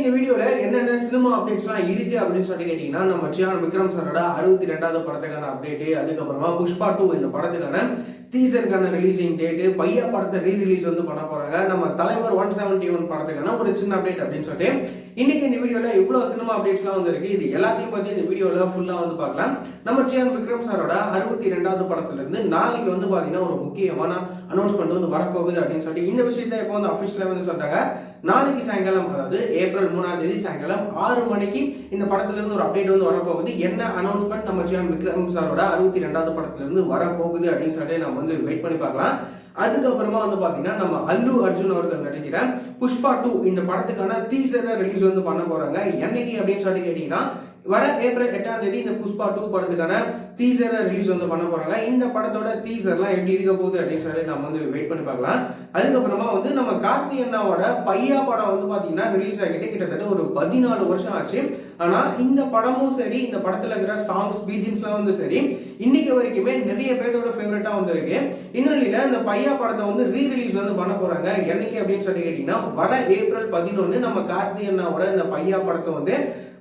இந்த வீடியோல என்னென்ன சினிமா அப்டேட்ஸ்லாம் இருக்கு அப்படின்னு சொல்லி கேட்டீங்கன்னா, நம்ம சியான் விக்ரம் சாரோட 62வது படத்துக்கான அப்டேட், அதுக்கப்புறமா புஷ்பா 2 இந்த படத்துக்கான டீசருக்கான ரிலீசிங் டேட், பையா படத்தை ரீ-ரிலீஸ் வந்து பண்ண போறாங்க, நம்ம தலைவர் 171 படத்துக்கான ஒரு சின்ன அப்டேட் அப்படின்னு சொல்லிட்டு இன்னைக்கு இந்த வீடியோல இவ்வளவு சினிமா அப்டேட்ஸ்லாம் வந்து இருக்கு. இது எல்லாத்தையும் பத்தி இந்த வீடியோல ஃபுல்லா வந்து பார்க்கலாம். நம்ம சியான் விக்ரம் சாரோட 62வது படத்துல இருந்து நாளைக்கு வந்து பாத்தீங்கன்னா ஒரு முக்கியமான அனௌன்ஸ்மெண்ட் வந்து வரப்போகுது அப்படின்னு சொல்லிட்டு இந்த விஷயத்தை இப்போ வந்து அபிஷியலா வந்து சொல்றாங்க. நாளைக்கு சாயங்காலம், அதாவது ஏப்ரல் 3ஆம் தேதி சாயங்காலம் 6 மணிக்கு இந்த படத்துல இருந்து ஒரு அப்டேட் வந்து வரப்போகுது. என்ன அனௌன்ஸ்மெண்ட் நம்ம சியான் விக்ரம் சாரோட 62வது படத்துல இருந்து வரப்போகுது அப்படின்னு சொல்லிட்டு நம்ம வந்து வெயிட் பண்ணி பார்க்கலாம். அதுக்கப்புறமா வந்து பாத்தீங்கன்னா நம்ம அல்லு அர்ஜுன் அவர்கள் நடிக்கிற புஷ்பா 2 இந்த படத்துக்கான டீசரை ரிலீஸ் வந்து பண்ண போறாங்க. என்னைக்கு அப்படின்னு சொல்லி கேட்டீங்கன்னா, வர ஏப்ரல் 8ஆம் தேதி இந்த புஷ்பா 2 படத்துக்கான டீசரை ரிலீஸ் வந்து பண்ண போறாங்க. இந்த படத்தோட டீசர்லாம் எப்படி இருக்க போகுது அப்படின்னு சொல்லி நம்ம வந்து வெயிட் பண்ணி பார்க்கலாம். அதுக்கப்புறமா வந்து நம்ம கார்த்தி அண்ணாவோட பையா படம் வந்து பாத்தீங்கன்னா ரிலீஸ் ஆகிட்டு கிட்டத்தட்ட ஒரு 14 வருஷம் ஆச்சு. ஆனா இந்த படமும் சரி, இந்த படத்துல இருக்கிற சாங்ஸ் பிஜிஎம்ஸ்லாம் வந்து சரி, இன்னைக்கு வரைக்குமே நிறைய பேரோட ஃபேவரட்டா வந்து இருக்கு. இந்த நிலையில இந்த பையா படத்தை வந்து ரீ-ரிலீஸ் வந்து பண்ண போறாங்க. என்னைக்கு அப்படின்னு சொல்லி கேட்டீங்கன்னா, வர ஏப்ரல் 11 நம்ம கார்த்தி அண்ணாவோட இந்த பையா படத்தை வந்து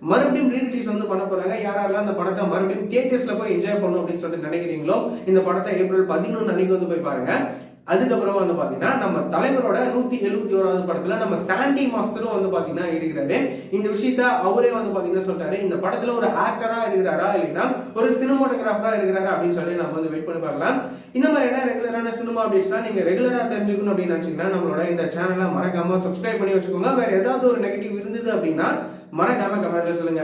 மறுபடியும் ரீ-ரிலீஸ் வந்து பண்ண போறாங்க. யாரெல்லாம் அந்த படத்தை மறுபடியும் தியேட்டர்ஸ்ல போய் என்ஜாய் பண்ணணும் அப்படின்னு சொல்லிட்டு நினைக்கிறீங்களோ, இந்த படத்தை ஏப்ரல் 11 அன்னைக்கு வந்து போய் பாருங்க. அதுக்கப்புறமா வந்து பாத்தீங்கன்னா நம்ம தலைவரோட 171வது படத்துல நம்ம சாண்டி மாஸ்டரும் வந்து பாத்தீங்கன்னா இருக்கிறாரு. இந்த விஷயத்த அவரே வந்து பாத்தீங்கன்னா சொல்றாரு, இந்த படத்துல ஒரு ஆக்டரா இருக்கிறாரா இல்லைன்னா ஒரு சினிமாட்டோகிராஃபரா இருக்கிறாரா அப்படின்னு சொல்லி நம்ம வந்து வெயிட் பண்ணி பார்க்கலாம். இந்த மாதிரியான ரெகுலரான சினிமா அப்டேட்ஸ்லாம் நீங்க ரெகுலரா தெரிஞ்சுக்கணும் அப்படின்னு நினைச்சீங்கன்னா நம்மளோட இந்த சேனலை மறக்காம சப்ஸ்கிரைப் பண்ணி வச்சுக்கோங்க. வேற ஏதாவது ஒரு நெகட்டிவ் இருந்தது அப்படின்னா மறக்காம கமெண்ட்ல சொல்லுங்க.